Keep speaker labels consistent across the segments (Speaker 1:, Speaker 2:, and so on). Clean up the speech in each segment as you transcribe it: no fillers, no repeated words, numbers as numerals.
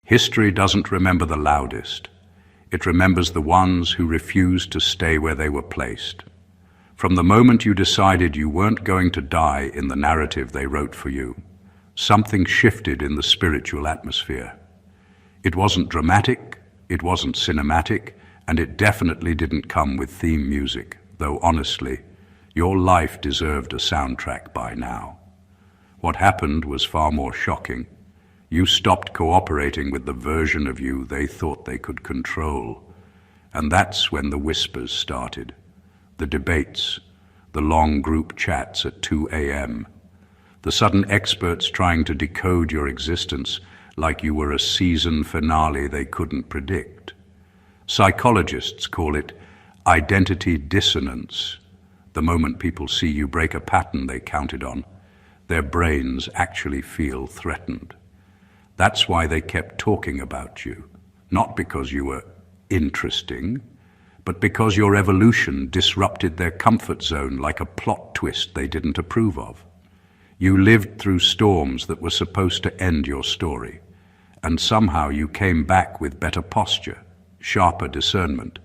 Speaker 1: History doesn't remember the loudest. It remembers the ones who refused to stay where they were placed. From the moment you decided you weren't going to die in the narrative they wrote for you, something shifted in the spiritual atmosphere. It wasn't dramatic, it wasn't cinematic, and it definitely didn't come with theme music, though honestly, your life deserved a soundtrack by now. What happened was far more shocking. You stopped cooperating with the version of you they thought they could control. And that's when the whispers started. The debates, the long group chats at 2 a.m., the sudden experts trying to decode your existence like you were a season finale they couldn't predict. Psychologists call it identity dissonance. The moment people see you break a pattern they counted on, their brains actually feel threatened. That's why they kept talking about you, not because you were interesting, but because your evolution disrupted their comfort zone like a plot twist they didn't approve of. You lived through storms that were supposed to end your story, and somehow you came back with better posture, sharper discernment,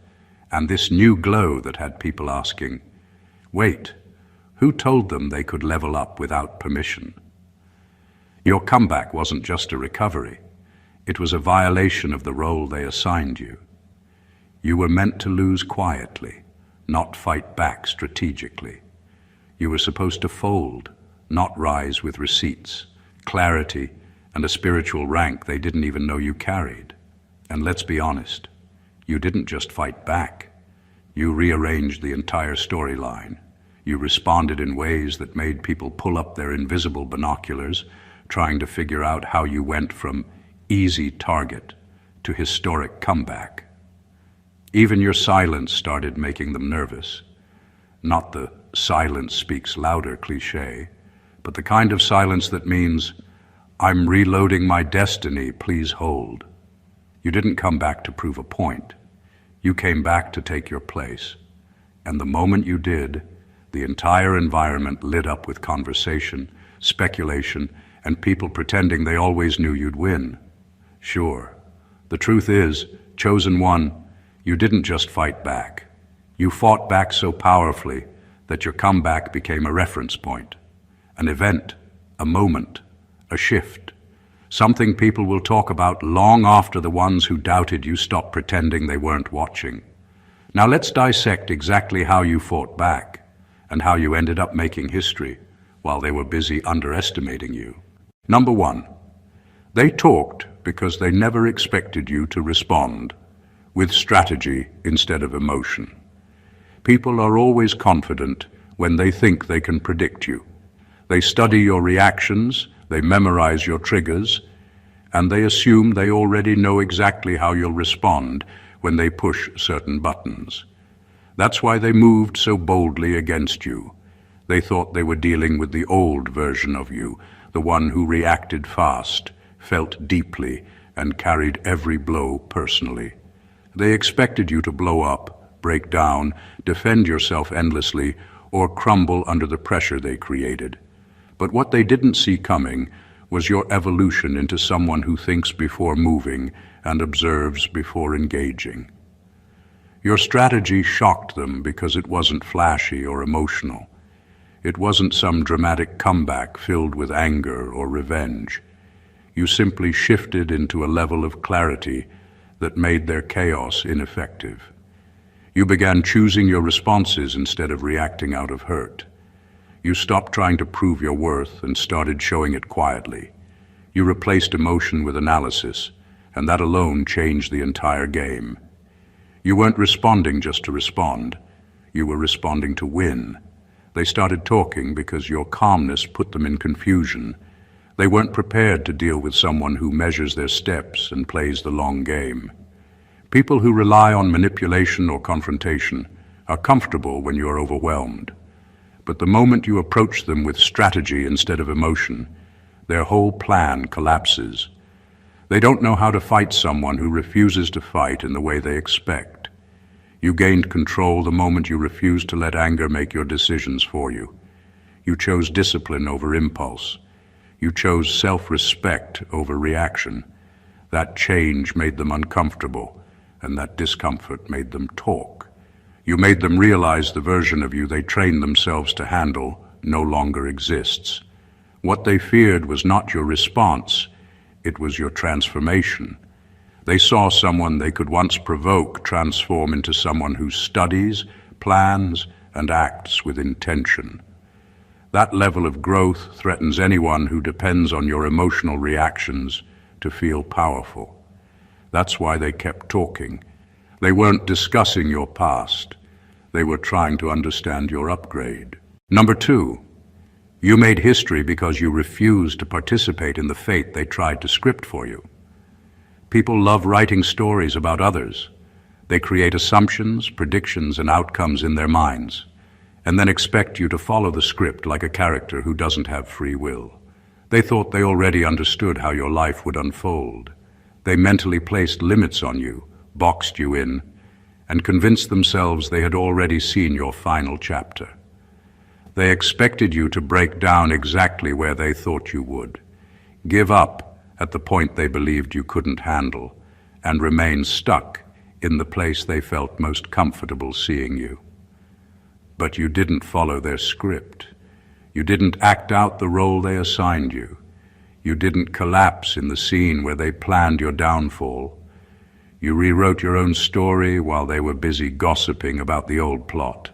Speaker 1: and this new glow that had people asking, wait, who told them they could level up without permission? Your comeback wasn't just a recovery. It was a violation of the role they assigned you. You were meant to lose quietly, not fight back strategically. You were supposed to fold, not rise with receipts, clarity, and a spiritual rank they didn't even know you carried. And let's be honest, you didn't just fight back. You rearranged the entire storyline. You responded in ways that made people pull up their invisible binoculars, trying to figure out how you went from easy target to historic comeback. Even your silence started making them nervous. Not the silence speaks louder cliché, but the kind of silence that means, I'm reloading my destiny, please hold. You didn't come back to prove a point. You came back to take your place. And the moment you did, the entire environment lit up with conversation, speculation, and people pretending they always knew you'd win. Sure, the truth is, chosen one, you didn't just fight back. You fought back so powerfully that your comeback became a reference point, an event, a moment, a shift, something people will talk about long after the ones who doubted you stopped pretending they weren't watching. Now let's dissect exactly how you fought back and how you ended up making history while they were busy underestimating you. Number one, they talked because they never expected you to respond, with strategy instead of emotion. People are always confident when they think they can predict you. They study your reactions, they memorize your triggers, and they assume they already know exactly how you'll respond when they push certain buttons. That's why they moved so boldly against you. They thought they were dealing with the old version of you, the one who reacted fast, felt deeply, and carried every blow personally. They expected you to blow up, break down, defend yourself endlessly, or crumble under the pressure they created. But what they didn't see coming was your evolution into someone who thinks before moving and observes before engaging. Your strategy shocked them because it wasn't flashy or emotional. It wasn't some dramatic comeback filled with anger or revenge. You simply shifted into a level of clarity that made their chaos ineffective. You began choosing your responses instead of reacting out of hurt. You stopped trying to prove your worth and started showing it quietly. You replaced emotion with analysis, and that alone changed the entire game. You weren't responding just to respond. You were responding to win. They started talking because your calmness put them in confusion. They weren't prepared to deal with someone who measures their steps and plays the long game. People who rely on manipulation or confrontation are comfortable when you are overwhelmed. But the moment you approach them with strategy instead of emotion, their whole plan collapses. They don't know how to fight someone who refuses to fight in the way they expect. You gained control the moment you refused to let anger make your decisions for you. You chose discipline over impulse. You chose self-respect over reaction. That change made them uncomfortable, and that discomfort made them talk. You made them realize the version of you they trained themselves to handle no longer exists. What they feared was not your response, it was your transformation. They saw someone they could once provoke transform into someone who studies, plans, and acts with intention. That level of growth threatens anyone who depends on your emotional reactions to feel powerful. That's why they kept talking. They weren't discussing your past. They were trying to understand your upgrade. Number 2, you made history because you refused to participate in the fate they tried to script for you. People love writing stories about others. They create assumptions, predictions, and outcomes in their minds, and then expect you to follow the script like a character who doesn't have free will. They thought they already understood how your life would unfold. They mentally placed limits on you, boxed you in, and convinced themselves they had already seen your final chapter. They expected you to break down exactly where they thought you would, give up at the point they believed you couldn't handle, and remain stuck in the place they felt most comfortable seeing you. But you didn't follow their script. You didn't act out the role they assigned you. You didn't collapse in the scene where they planned your downfall. You rewrote your own story while they were busy gossiping about the old plot.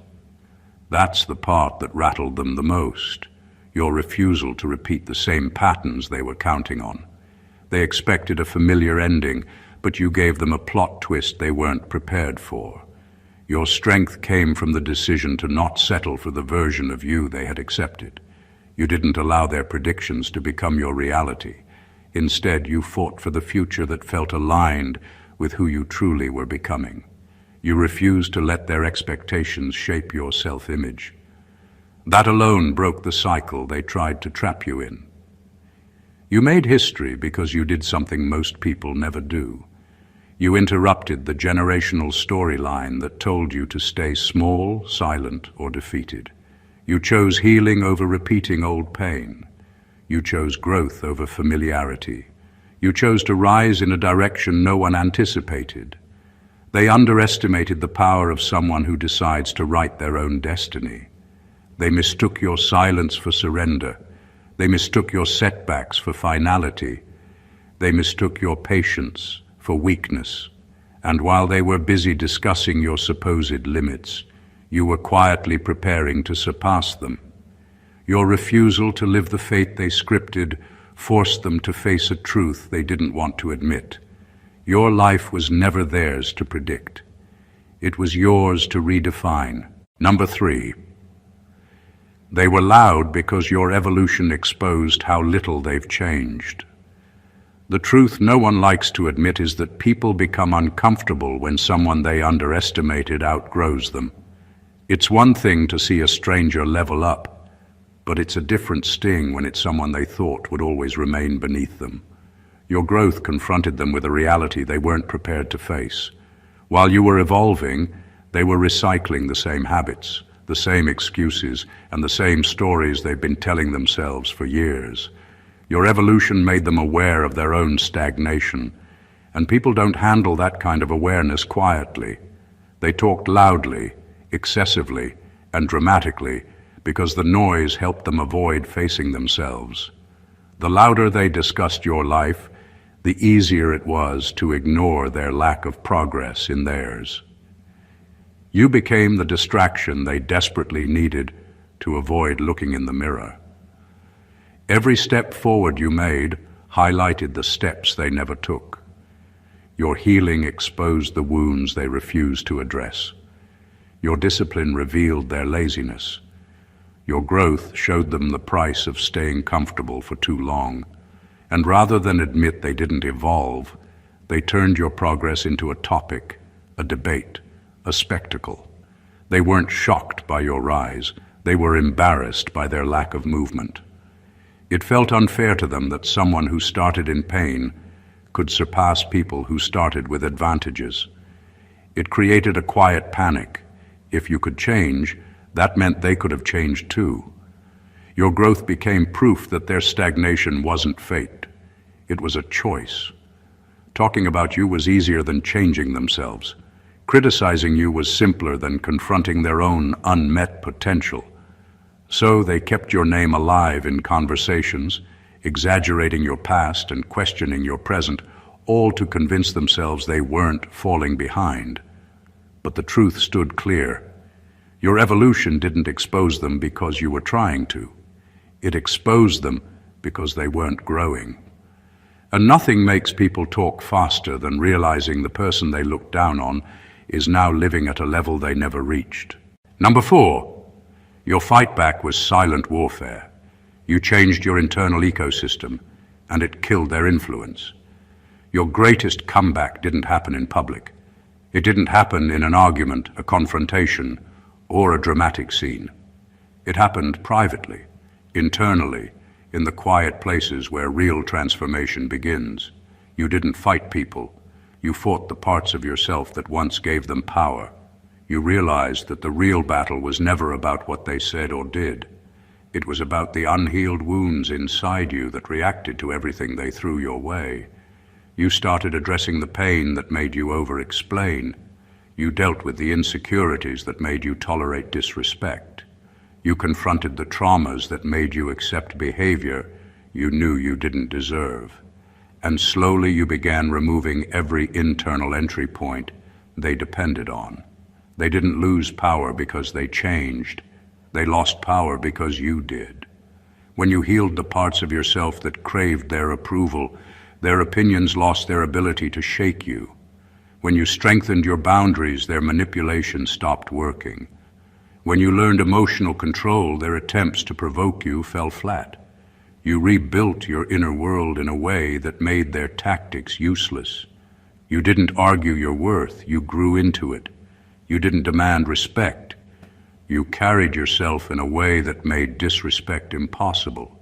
Speaker 1: That's the part that rattled them the most, your refusal to repeat the same patterns they were counting on. They expected a familiar ending, but you gave them a plot twist they weren't prepared for. Your strength came from the decision to not settle for the version of you they had accepted. You didn't allow their predictions to become your reality. Instead, you fought for the future that felt aligned with who you truly were becoming. You refused to let their expectations shape your self-image. That alone broke the cycle they tried to trap you in. You made history because you did something most people never do. You interrupted the generational storyline that told you to stay small, silent, or defeated. You chose healing over repeating old pain. You chose growth over familiarity. You chose to rise in a direction no one anticipated. They underestimated the power of someone who decides to write their own destiny. They mistook your silence for surrender. They mistook your setbacks for finality. They mistook your patience for weakness. And while they were busy discussing your supposed limits, you were quietly preparing to surpass them. Your refusal to live the fate they scripted forced them to face a truth they didn't want to admit. Your life was never theirs to predict. It was yours to redefine. Number 3, they were loud because your evolution exposed how little they've changed. The truth no one likes to admit is that people become uncomfortable when someone they underestimated outgrows them. It's one thing to see a stranger level up, but it's a different sting when it's someone they thought would always remain beneath them. Your growth confronted them with a reality they weren't prepared to face. While you were evolving, they were recycling the same habits, the same excuses, and the same stories they've been telling themselves for years. Your evolution made them aware of their own stagnation, and people don't handle that kind of awareness quietly. They talked loudly, excessively, and dramatically because the noise helped them avoid facing themselves. The louder they discussed your life, the easier it was to ignore their lack of progress in theirs. You became the distraction they desperately needed to avoid looking in the mirror. Every step forward you made highlighted the steps they never took. Your healing exposed the wounds they refused to address. Your discipline revealed their laziness. Your growth showed them the price of staying comfortable for too long. And rather than admit they didn't evolve, they turned your progress into a topic, a debate, a spectacle. They weren't shocked by your rise. They were embarrassed by their lack of movement. It felt unfair to them that someone who started in pain could surpass people who started with advantages. It created a quiet panic. If you could change, that meant they could have changed too. Your growth became proof that their stagnation wasn't fate. It was a choice. Talking about you was easier than changing themselves. Criticizing you was simpler than confronting their own unmet potential. So they kept your name alive in conversations, exaggerating your past and questioning your present, all to convince themselves they weren't falling behind. But the truth stood clear. Your evolution didn't expose them because you were trying to. It exposed them because they weren't growing. And nothing makes people talk faster than realizing the person they looked down on is now living at a level they never reached. Number 4, your fight back was silent warfare. You changed your internal ecosystem, and it killed their influence. Your greatest comeback didn't happen in public. It didn't happen in an argument, a confrontation, or a dramatic scene. It happened privately, internally, in the quiet places where real transformation begins. You didn't fight people. You fought the parts of yourself that once gave them power. You realized that the real battle was never about what they said or did. It was about the unhealed wounds inside you that reacted to everything they threw your way. You started addressing the pain that made you over-explain. You dealt with the insecurities that made you tolerate disrespect. You confronted the traumas that made you accept behavior you knew you didn't deserve. And slowly you began removing every internal entry point they depended on. They didn't lose power because they changed. They lost power because you did. When you healed the parts of yourself that craved their approval, their opinions lost their ability to shake you. When you strengthened your boundaries, their manipulation stopped working. When you learned emotional control, their attempts to provoke you fell flat. You rebuilt your inner world in a way that made their tactics useless. You didn't argue your worth, you grew into it. You didn't demand respect. You carried yourself in a way that made disrespect impossible.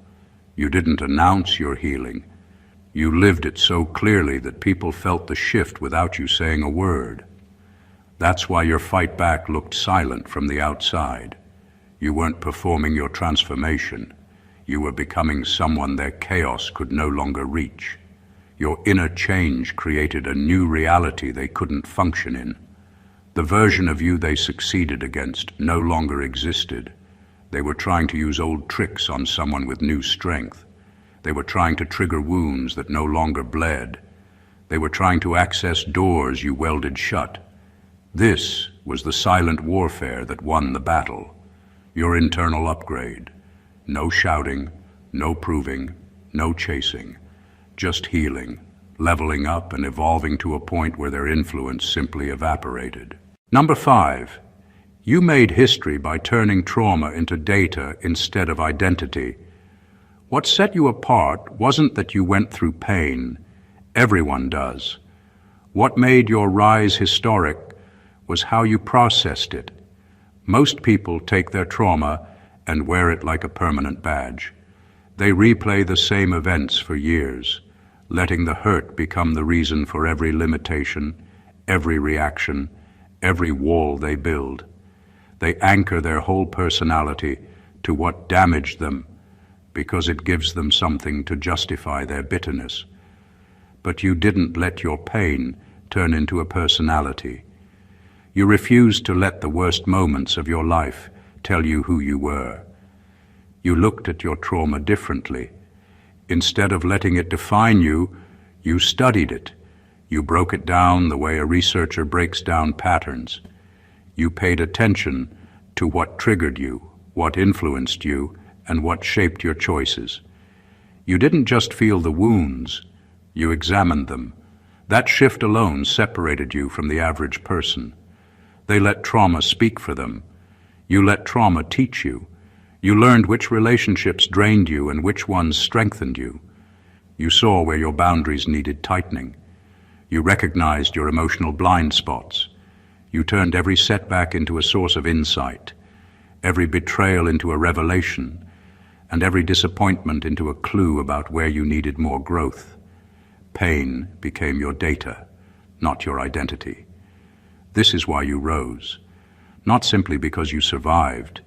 Speaker 1: You didn't announce your healing. You lived it so clearly that people felt the shift without you saying a word. That's why your fight back looked silent from the outside. You weren't performing your transformation. You were becoming someone their chaos could no longer reach. Your inner change created a new reality they couldn't function in. The version of you they succeeded against no longer existed. They were trying to use old tricks on someone with new strength. They were trying to trigger wounds that no longer bled. They were trying to access doors you welded shut. This was the silent warfare that won the battle. Your internal upgrade. No shouting, no proving, no chasing. Just healing, leveling up and evolving to a point where their influence simply evaporated. Number 5, you made history by turning trauma into data instead of identity. What set you apart wasn't that you went through pain. Everyone does. What made your rise historic was how you processed it. Most people take their trauma and wear it like a permanent badge. They replay the same events for years, letting the hurt become the reason for every limitation, every reaction, every wall they build. They anchor their whole personality to what damaged them because it gives them something to justify their bitterness. But you didn't let your pain turn into a personality. You refused to let the worst moments of your life tell you who you were. You looked at your trauma differently. Instead of letting it define you, you studied it. You broke it down the way a researcher breaks down patterns. You paid attention to what triggered you, what influenced you, and what shaped your choices. You didn't just feel the wounds, you examined them. That shift alone separated you from the average person. They let trauma speak for them. You let trauma teach you. You learned which relationships drained you and which ones strengthened you. You saw where your boundaries needed tightening. You recognized your emotional blind spots. You turned every setback into a source of insight, every betrayal into a revelation, and every disappointment into a clue about where you needed more growth. Pain became your data, not your identity. This is why you rose, not simply because you survived,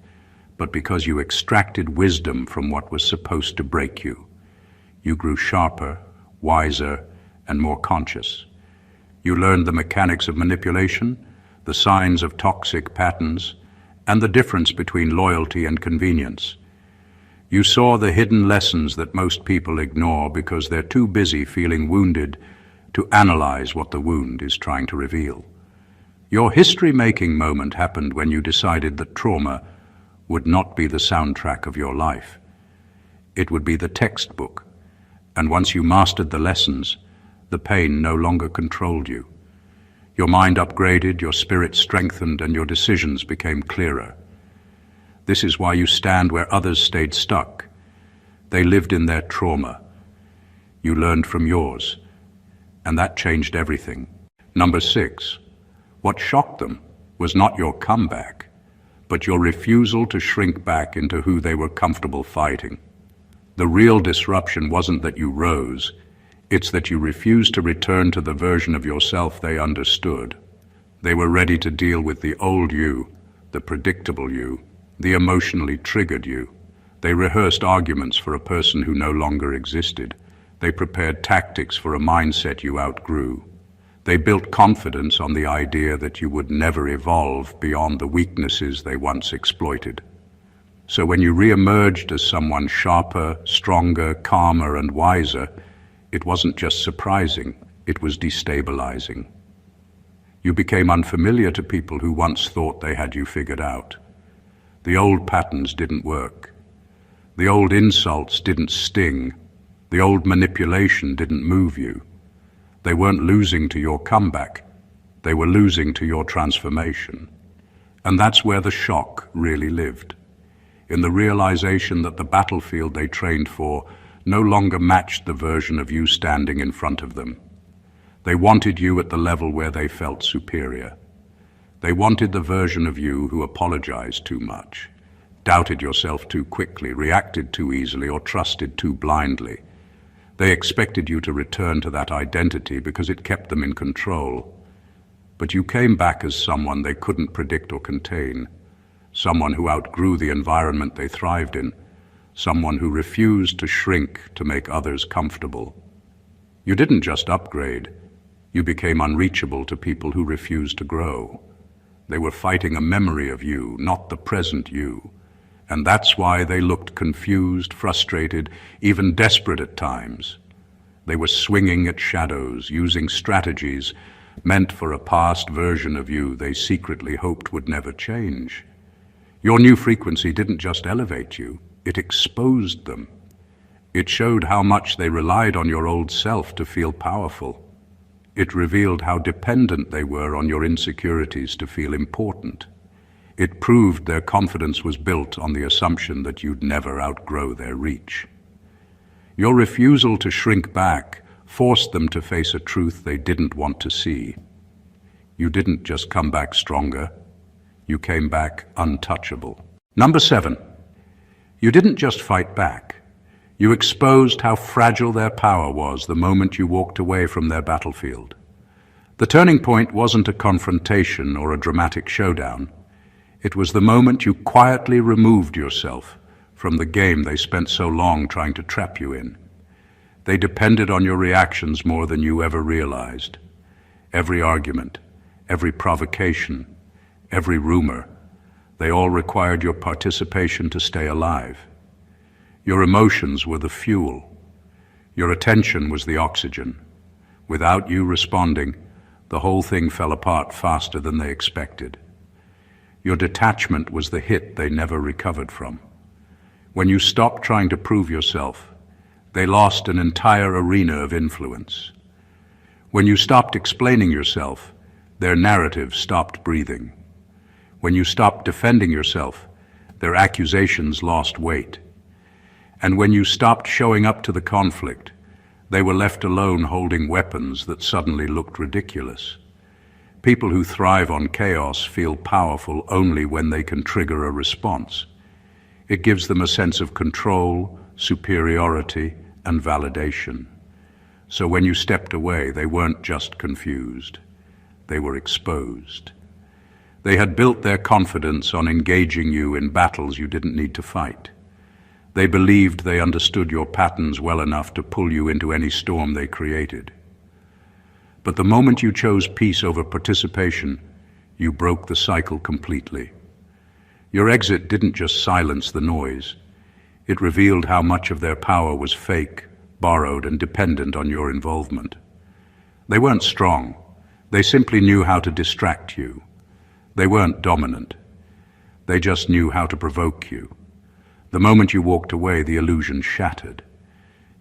Speaker 1: but because you extracted wisdom from what was supposed to break you. You grew sharper, wiser, and more conscious. You learned the mechanics of manipulation, the signs of toxic patterns, and the difference between loyalty and convenience. You saw the hidden lessons that most people ignore because they're too busy feeling wounded to analyze what the wound is trying to reveal. Your history-making moment happened when you decided that trauma would not be the soundtrack of your life. It would be the textbook, and once you mastered the lessons, the pain no longer controlled you. Your mind upgraded, your spirit strengthened, and your decisions became clearer. This is why you stand where others stayed stuck. They lived in their trauma. You learned from yours, and that changed everything. Number 6. What shocked them was not your comeback, but your refusal to shrink back into who they were comfortable fighting. The real disruption wasn't that you rose, it's that you refused to return to the version of yourself they understood. They were ready to deal with the old you, the predictable you, the emotionally triggered you. They rehearsed arguments for a person who no longer existed. They prepared tactics for a mindset you outgrew. They built confidence on the idea that you would never evolve beyond the weaknesses they once exploited. So when you re-emerged as someone sharper, stronger, calmer, and wiser, it wasn't just surprising, it was destabilizing. You became unfamiliar to people who once thought they had you figured out. The old patterns didn't work. The old insults didn't sting. The old manipulation didn't move you. They weren't losing to your comeback. They were losing to your transformation. And that's where the shock really lived, in the realization that the battlefield they trained for no longer matched the version of you standing in front of them. They wanted you at the level where they felt superior. They wanted the version of you who apologized too much, doubted yourself too quickly, reacted too easily, or trusted too blindly. They expected you to return to that identity because it kept them in control. But you came back as someone they couldn't predict or contain, someone who outgrew the environment they thrived in, someone who refused to shrink to make others comfortable. You didn't just upgrade, you became unreachable to people who refused to grow. They were fighting a memory of you, not the present you. And that's why they looked confused, frustrated, even desperate at times. They were swinging at shadows, using strategies meant for a past version of you they secretly hoped would never change. Your new frequency didn't just elevate you, it exposed them. It showed how much they relied on your old self to feel powerful. It revealed how dependent they were on your insecurities to feel important. It proved their confidence was built on the assumption that you'd never outgrow their reach. Your refusal to shrink back forced them to face a truth they didn't want to see. You didn't just come back stronger, you came back untouchable. Number 7, you didn't just fight back. You exposed how fragile their power was the moment you walked away from their battlefield. The turning point wasn't a confrontation or a dramatic showdown. It was the moment you quietly removed yourself from the game they spent so long trying to trap you in. They depended on your reactions more than you ever realized. Every argument, every provocation, every rumor, they all required your participation to stay alive. Your emotions were the fuel. Your attention was the oxygen. Without you responding, the whole thing fell apart faster than they expected. Your detachment was the hit they never recovered from. When you stopped trying to prove yourself, they lost an entire arena of influence. When you stopped explaining yourself, their narrative stopped breathing. When you stopped defending yourself, their accusations lost weight. And when you stopped showing up to the conflict, they were left alone holding weapons that suddenly looked ridiculous. People who thrive on chaos feel powerful only when they can trigger a response. It gives them a sense of control, superiority, and validation. So when you stepped away, they weren't just confused. They were exposed. They had built their confidence on engaging you in battles you didn't need to fight. They believed they understood your patterns well enough to pull you into any storm they created. But the moment you chose peace over participation, you broke the cycle completely. Your exit didn't just silence the noise. It revealed how much of their power was fake, borrowed, and dependent on your involvement. They weren't strong. They simply knew how to distract you. They weren't dominant. They just knew how to provoke you. The moment you walked away, the illusion shattered.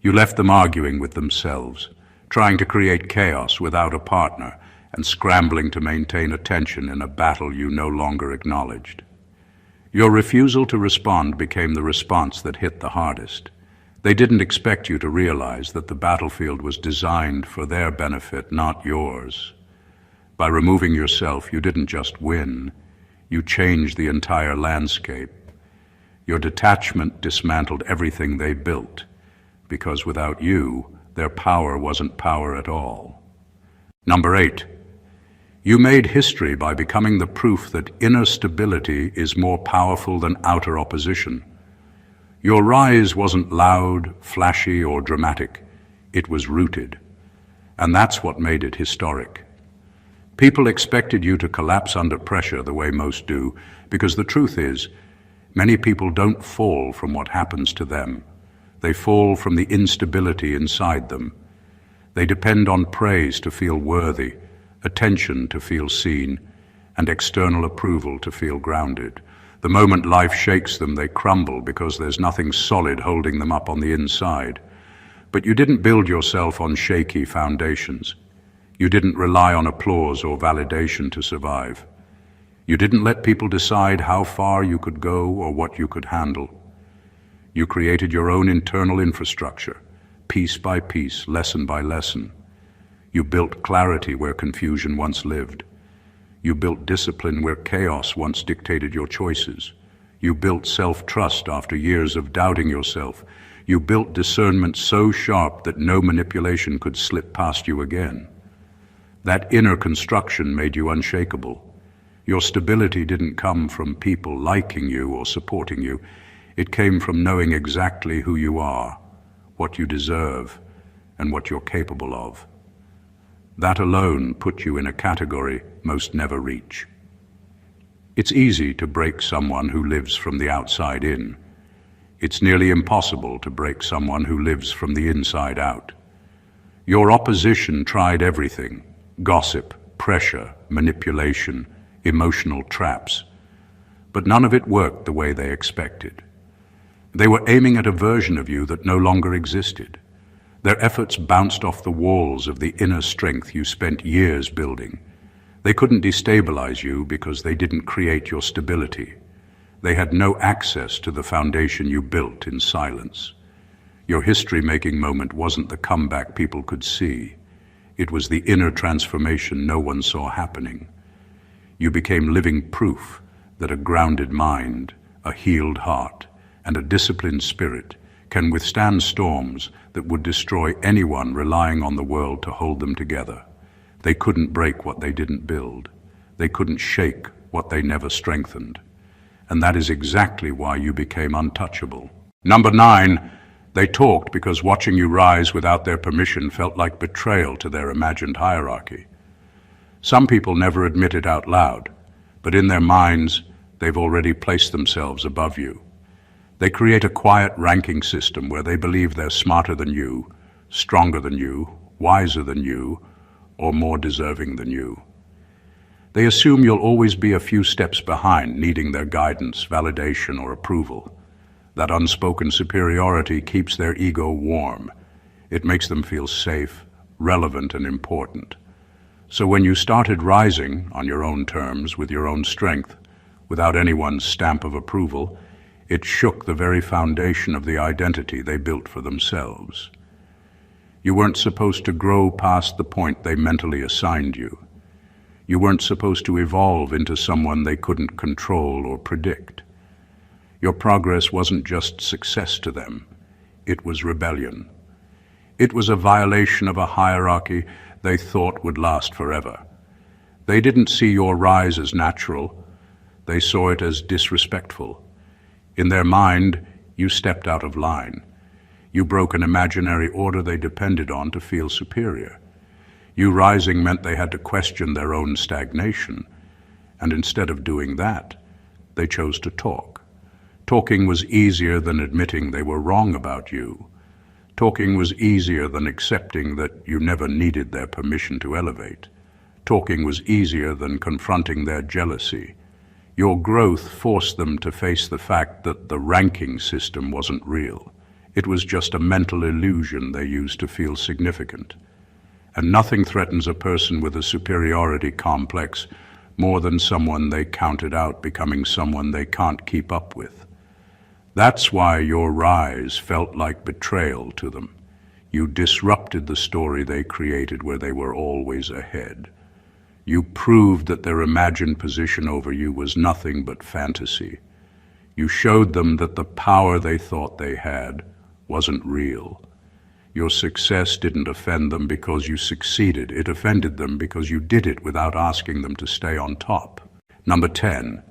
Speaker 1: You left them arguing with themselves, trying to create chaos without a partner, and scrambling to maintain attention in a battle you no longer acknowledged. Your refusal to respond became the response that hit the hardest. They didn't expect you to realize that the battlefield was designed for their benefit, not yours. By removing yourself, you didn't just win, you changed the entire landscape. Your detachment dismantled everything they built, because without you, their power wasn't power at all. Number 8. You made history by becoming the proof that inner stability is more powerful than outer opposition. Your rise wasn't loud, flashy, or dramatic. It was rooted. And that's what made it historic. People expected you to collapse under pressure the way most do, because the truth is, many people don't fall from what happens to them. They fall from the instability inside them. They depend on praise to feel worthy, attention to feel seen, and external approval to feel grounded. The moment life shakes them, they crumble because there's nothing solid holding them up on the inside. But you didn't build yourself on shaky foundations. You didn't rely on applause or validation to survive. You didn't let people decide how far you could go or what you could handle. You created your own internal infrastructure, piece by piece, lesson by lesson. You built clarity where confusion once lived. You built discipline where chaos once dictated your choices. You built self-trust after years of doubting yourself. You built discernment so sharp that no manipulation could slip past you again. That inner construction made you unshakable. Your stability didn't come from people liking you or supporting you. It came from knowing exactly who you are, what you deserve, and what you're capable of. That alone put you in a category most never reach. It's easy to break someone who lives from the outside in. It's nearly impossible to break someone who lives from the inside out. Your opposition tried everything: gossip, pressure, manipulation, emotional traps. But none of it worked the way they expected. They were aiming at a version of you that no longer existed. Their efforts bounced off the walls of the inner strength you spent years building. They couldn't destabilize you because they didn't create your stability. They had no access to the foundation you built in silence. Your history-making moment wasn't the comeback people could see. It was the inner transformation no one saw happening. You became living proof that a grounded mind, a healed heart, and a disciplined spirit can withstand storms that would destroy anyone relying on the world to hold them together. They couldn't break what they didn't build. They couldn't shake what they never strengthened. And that is exactly why you became untouchable. Number 9, they talked because watching you rise without their permission felt like betrayal to their imagined hierarchy. Some people never admit it out loud, but in their minds, they've already placed themselves above you. They create a quiet ranking system where they believe they're smarter than you, stronger than you, wiser than you, or more deserving than you. They assume you'll always be a few steps behind, needing their guidance, validation, or approval. That unspoken superiority keeps their ego warm. It makes them feel safe, relevant, and important. So when you started rising on your own terms, with your own strength, without anyone's stamp of approval, it shook the very foundation of the identity they built for themselves. You weren't supposed to grow past the point they mentally assigned you. You weren't supposed to evolve into someone they couldn't control or predict. Your progress wasn't just success to them. It was rebellion. It was a violation of a hierarchy they thought would last forever. They didn't see your rise as natural. They saw it as disrespectful. In their mind, you stepped out of line. You broke an imaginary order they depended on to feel superior. You rising meant they had to question their own stagnation, and instead of doing that, they chose to talk. Talking was easier than admitting they were wrong about you. Talking was easier than accepting that you never needed their permission to elevate. Talking was easier than confronting their jealousy. Your growth forced them to face the fact that the ranking system wasn't real. It was just a mental illusion they used to feel significant. And nothing threatens a person with a superiority complex more than someone they counted out becoming someone they can't keep up with. That's why your rise felt like betrayal to them. You disrupted the story they created where they were always ahead. You proved that their imagined position over you was nothing but fantasy. You showed them that the power they thought they had wasn't real. Your success didn't offend them because you succeeded. It offended them because you did it without asking them to stay on top. Number 10,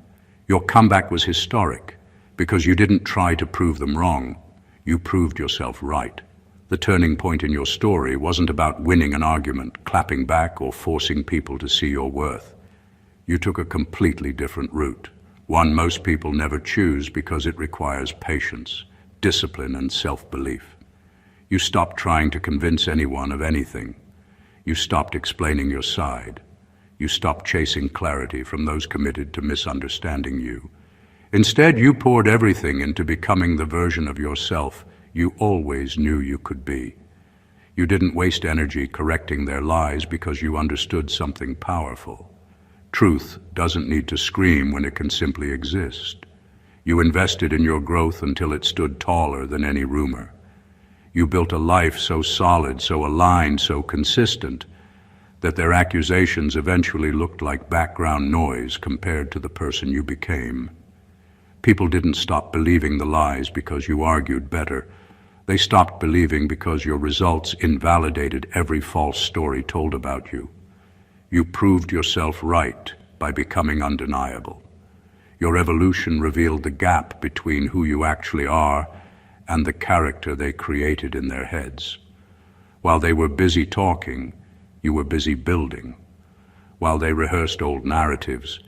Speaker 1: your comeback was historic because you didn't try to prove them wrong. You proved yourself right. The turning point in your story wasn't about winning an argument, clapping back, or forcing people to see your worth. You took a completely different route, one most people never choose because it requires patience, discipline, and self-belief. You stopped trying to convince anyone of anything. You stopped explaining your side. You stopped chasing clarity from those committed to misunderstanding you. Instead, you poured everything into becoming the version of yourself you always knew you could be. You didn't waste energy correcting their lies because you understood something powerful. Truth doesn't need to scream when it can simply exist. You invested in your growth until it stood taller than any rumor. You built a life so solid, so aligned, so consistent, that their accusations eventually looked like background noise compared to the person you became. People didn't stop believing the lies because you argued better. They stopped believing because your results invalidated every false story told about you. You proved yourself right by becoming undeniable. Your evolution revealed the gap between who you actually are and the character they created in their heads. While they were busy talking, you were busy building. While they rehearsed old narratives,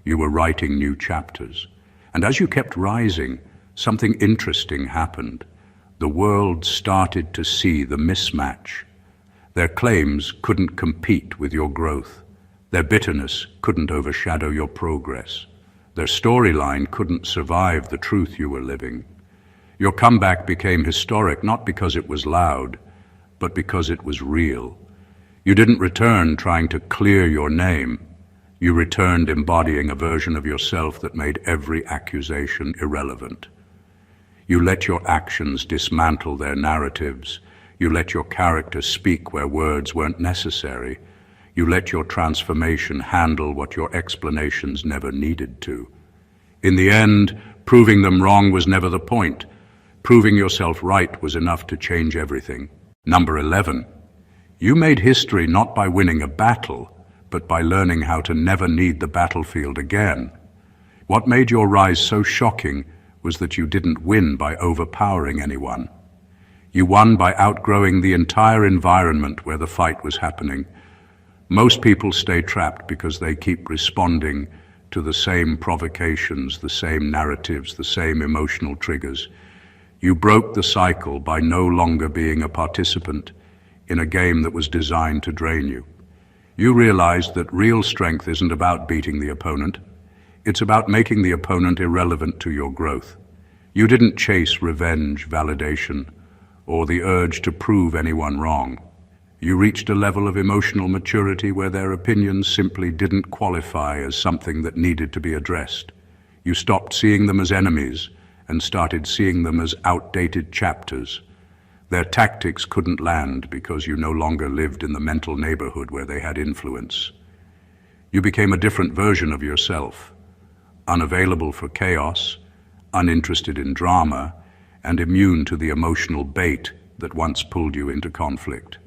Speaker 1: you were writing new chapters. And as you kept rising, something interesting happened. The world started to see the mismatch. Their claims couldn't compete with your growth. Their bitterness couldn't overshadow your progress. Their storyline couldn't survive the truth you were living. Your comeback became historic not because it was loud, but because it was real. You didn't return trying to clear your name. You returned embodying a version of yourself that made every accusation irrelevant. You let your actions dismantle their narratives. You let your character speak where words weren't necessary. You let your transformation handle what your explanations never needed to. In the end, proving them wrong was never the point. Proving yourself right was enough to change everything. Number 11, you made history not by winning a battle, but by learning how to never need the battlefield again. What made your rise so shocking was that you didn't win by overpowering anyone. You won by outgrowing the entire environment where the fight was happening. Most people stay trapped because they keep responding to the same provocations, the same narratives, the same emotional triggers. You broke the cycle by no longer being a participant in a game that was designed to drain you. You realized that real strength isn't about beating the opponent. It's about making the opponent irrelevant to your growth. You didn't chase revenge, validation, or the urge to prove anyone wrong. You reached a level of emotional maturity where their opinions simply didn't qualify as something that needed to be addressed. You stopped seeing them as enemies and started seeing them as outdated chapters. Their tactics couldn't land because you no longer lived in the mental neighborhood where they had influence. You became a different version of yourself, unavailable for chaos, uninterested in drama, and immune to the emotional bait that once pulled you into conflict.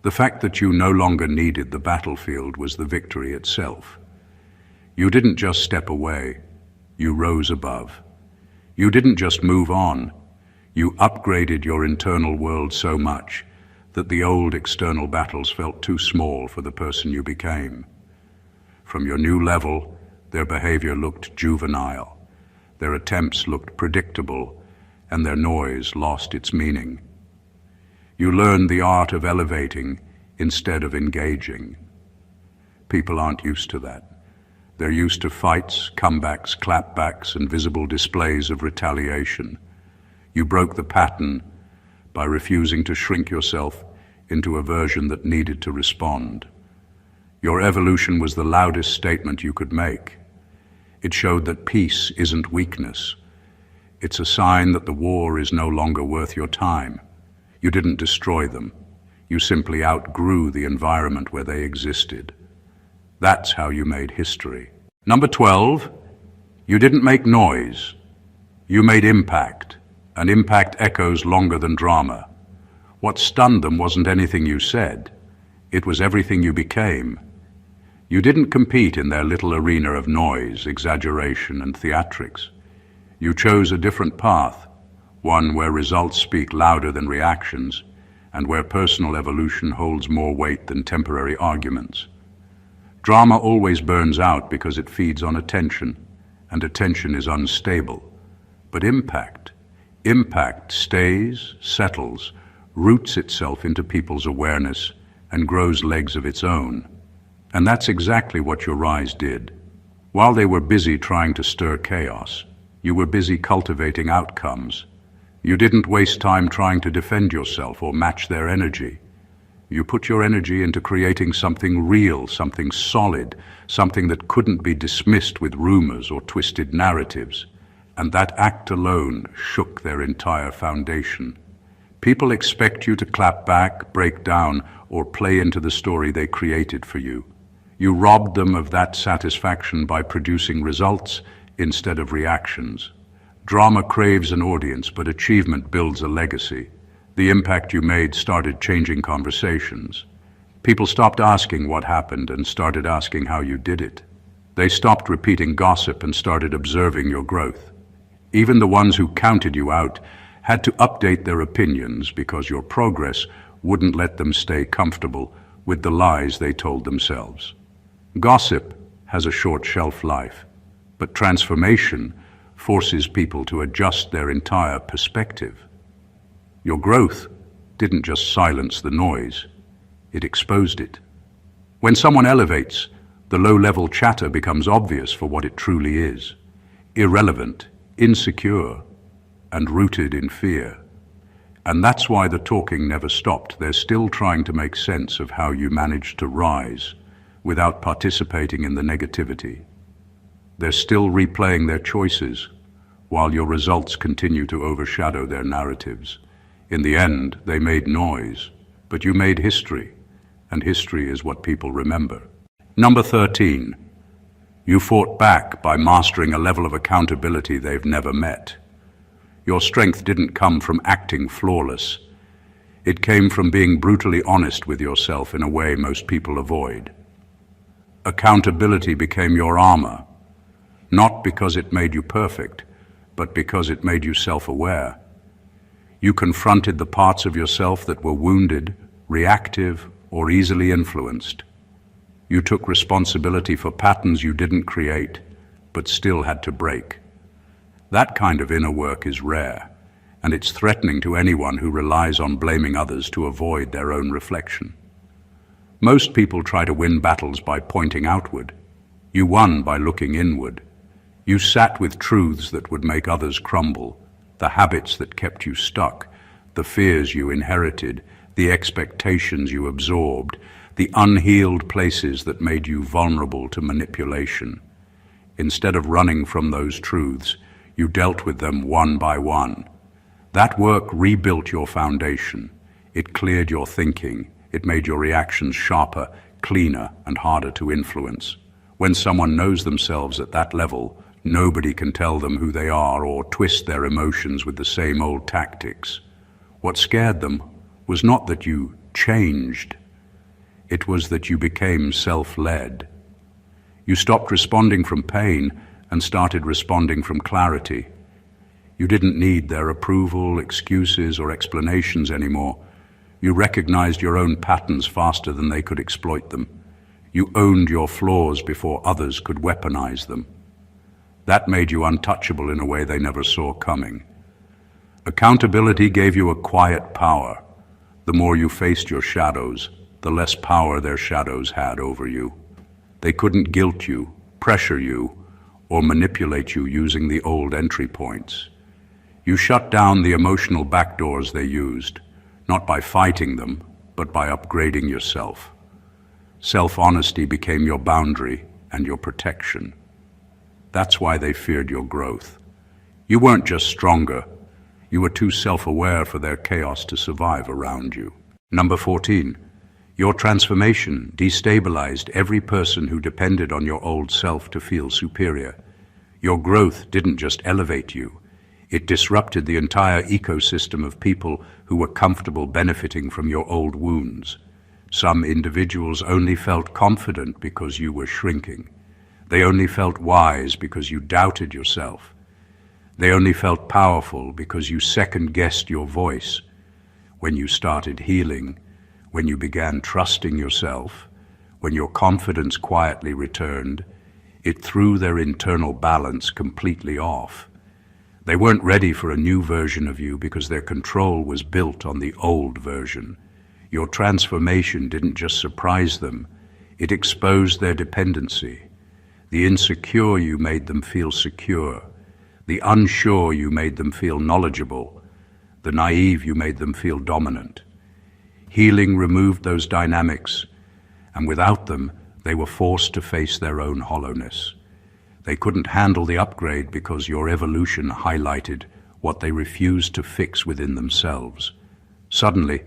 Speaker 1: The fact that you no longer needed the battlefield was the victory itself. You didn't just step away, you rose above. You didn't just move on, you upgraded your internal world so much that the old external battles felt too small for the person you became. From your new level, their behavior looked juvenile, their attempts looked predictable, and their noise lost its meaning. You learned the art of elevating instead of engaging. People aren't used to that. They're used to fights, comebacks, clapbacks, and visible displays of retaliation. You broke the pattern by refusing to shrink yourself into a version that needed to respond. Your evolution was the loudest statement you could make. It showed that peace isn't weakness. It's a sign that the war is no longer worth your time. You didn't destroy them. You simply outgrew the environment where they existed. That's how you made history. Number 12, you didn't make noise. You made impact, and impact echoes longer than drama. What stunned them wasn't anything you said. It was everything you became. You didn't compete in their little arena of noise, exaggeration, and theatrics. You chose a different path, one where results speak louder than reactions, and where personal evolution holds more weight than temporary arguments. Drama always burns out because it feeds on attention, and attention is unstable. But impact stays, settles, roots itself into people's awareness, and grows legs of its own. And that's exactly what your rise did. While they were busy trying to stir chaos, you were busy cultivating outcomes. You didn't waste time trying to defend yourself or match their energy. You put your energy into creating something real, something solid, something that couldn't be dismissed with rumors or twisted narratives. And that act alone shook their entire foundation. People expect you to clap back, break down, or play into the story they created for you. You robbed them of that satisfaction by producing results instead of reactions. Drama craves an audience, but achievement builds a legacy. The impact you made started changing conversations. People stopped asking what happened and started asking how you did it. They stopped repeating gossip and started observing your growth. Even the ones who counted you out had to update their opinions because your progress wouldn't let them stay comfortable with the lies they told themselves. Gossip has a short shelf life, but transformation forces people to adjust their entire perspective. Your growth didn't just silence the noise, it exposed it. When someone elevates, the low-level chatter becomes obvious for what it truly is: irrelevant, insecure, and rooted in fear. And that's why the talking never stopped. They're still trying to make sense of how you managed to rise without participating in the negativity. They're still replaying their choices while your results continue to overshadow their narratives. In the end, they made noise, but you made history, and history is what people remember. Number 13, you fought back by mastering a level of accountability they've never met. Your strength didn't come from acting flawless. It came from being brutally honest with yourself in a way most people avoid. Accountability became your armor, not because it made you perfect, but because it made you self-aware. You confronted the parts of yourself that were wounded, reactive, or easily influenced. You took responsibility for patterns you didn't create, but still had to break. That kind of inner work is rare, and it's threatening to anyone who relies on blaming others to avoid their own reflection. Most people try to win battles by pointing outward. You won by looking inward. You sat with truths that would make others crumble, the habits that kept you stuck, the fears you inherited, the expectations you absorbed, the unhealed places that made you vulnerable to manipulation. Instead of running from those truths, you dealt with them one by one. That work rebuilt your foundation. It cleared your thinking. It made your reactions sharper, cleaner, and harder to influence. When someone knows themselves at that level, nobody can tell them who they are or twist their emotions with the same old tactics. What scared them was not that you changed. It was that you became self-led. You stopped responding from pain and started responding from clarity. You didn't need their approval, excuses, or explanations anymore You recognized your own patterns faster than they could exploit them. You owned your flaws before others could weaponize them. That made you untouchable in a way they never saw coming. Accountability gave you a quiet power. The more you faced your shadows, the less power their shadows had over you. They couldn't guilt you, pressure you, or manipulate you using the old entry points. You shut down the emotional backdoors they used, not by fighting them, but by upgrading yourself. Self-honesty became your boundary and your protection. That's why they feared your growth. You weren't just stronger, you were too self-aware for their chaos to survive around you. Number 14. Your transformation destabilized every person who depended on your old self to feel superior. Your growth didn't just elevate you, it disrupted the entire ecosystem of people who were comfortable benefiting from your old wounds. Some individuals only felt confident because you were shrinking. They only felt wise because you doubted yourself. They only felt powerful because you second-guessed your voice. When you started healing, when you began trusting yourself, when your confidence quietly returned, it threw their internal balance completely off. They weren't ready for a new version of you because their control was built on the old version. Your transformation didn't just surprise them, it exposed their dependency. The insecure you made them feel secure. The unsure you made them feel knowledgeable. The naive you made them feel dominant. Healing removed those dynamics, and without them, they were forced to face their own hollowness. They couldn't handle the upgrade because your evolution highlighted what they refused to fix within themselves. Suddenly,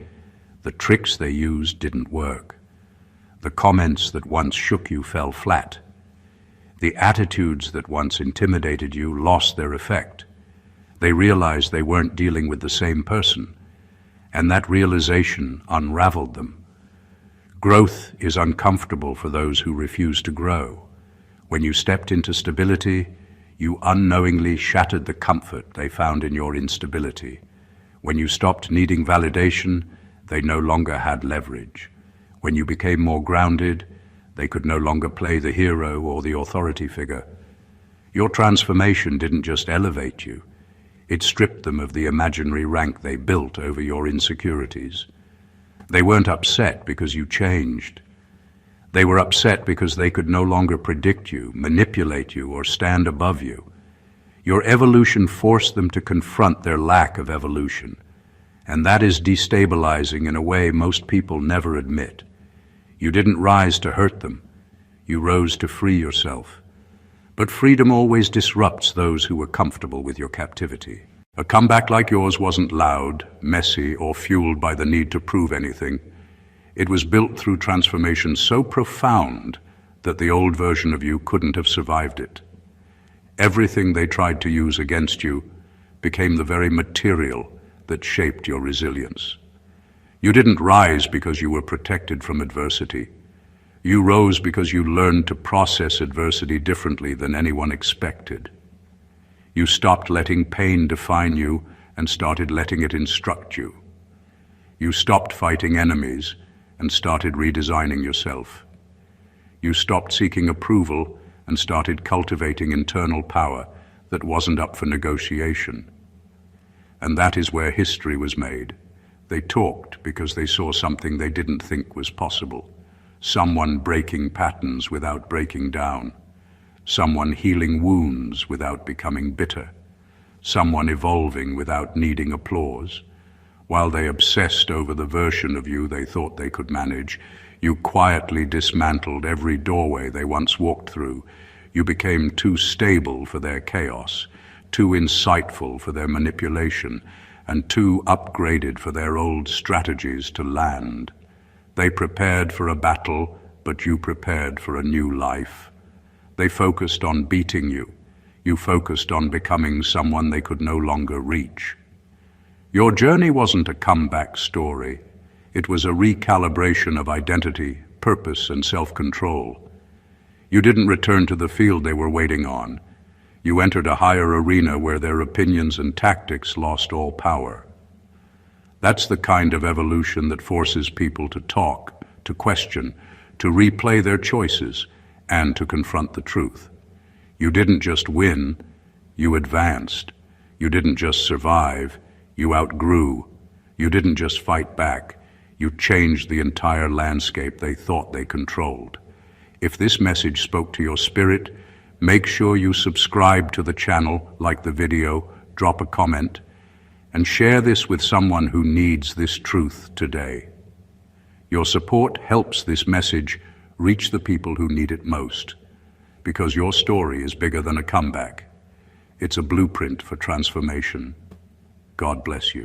Speaker 1: the tricks they used didn't work. The comments that once shook you fell flat. The attitudes that once intimidated you lost their effect. They realized they weren't dealing with the same person, and that realization unraveled them. Growth is uncomfortable for those who refuse to grow. When you stepped into stability, you unknowingly shattered the comfort they found in your instability. When you stopped needing validation, they no longer had leverage. When you became more grounded, they could no longer play the hero or the authority figure. Your transformation didn't just elevate you, it stripped them of the imaginary rank they built over your insecurities. They weren't upset because you changed. They were upset because they could no longer predict you, manipulate you, or stand above you. Your evolution forced them to confront their lack of evolution, and that is destabilizing in a way most people never admit. You didn't rise to hurt them, you rose to free yourself. But freedom always disrupts those who were comfortable with your captivity. A comeback like yours wasn't loud, messy, or fueled by the need to prove anything. It was built through transformation so profound that the old version of you couldn't have survived it. Everything they tried to use against you became the very material that shaped your resilience. You didn't rise because you were protected from adversity. You rose because you learned to process adversity differently than anyone expected. You stopped letting pain define you and started letting it instruct you. You stopped fighting enemies and started redesigning yourself. You stopped seeking approval and started cultivating internal power that wasn't up for negotiation. And that is where history was made. They talked because they saw something they didn't think was possible. Someone breaking patterns without breaking down. Someone healing wounds without becoming bitter. Someone evolving without needing applause. While they obsessed over the version of you they thought they could manage, you quietly dismantled every doorway they once walked through. You became too stable for their chaos, too insightful for their manipulation, and too upgraded for their old strategies to land. They prepared for a battle, but you prepared for a new life. They focused on beating you. You focused on becoming someone they could no longer reach. Your journey wasn't a comeback story. It was a recalibration of identity, purpose, and self-control. You didn't return to the field they were waiting on. You entered a higher arena where their opinions and tactics lost all power. That's the kind of evolution that forces people to talk, to question, to replay their choices, and to confront the truth. You didn't just win, you advanced. You didn't just survive, you outgrew. You didn't just fight back, you changed the entire landscape they thought they controlled. If this message spoke to your spirit, make sure you subscribe to the channel, like the video, drop a comment, and share this with someone who needs this truth today. Your support helps this message reach the people who need it most, because your story is bigger than a comeback. It's a blueprint for transformation. God bless you.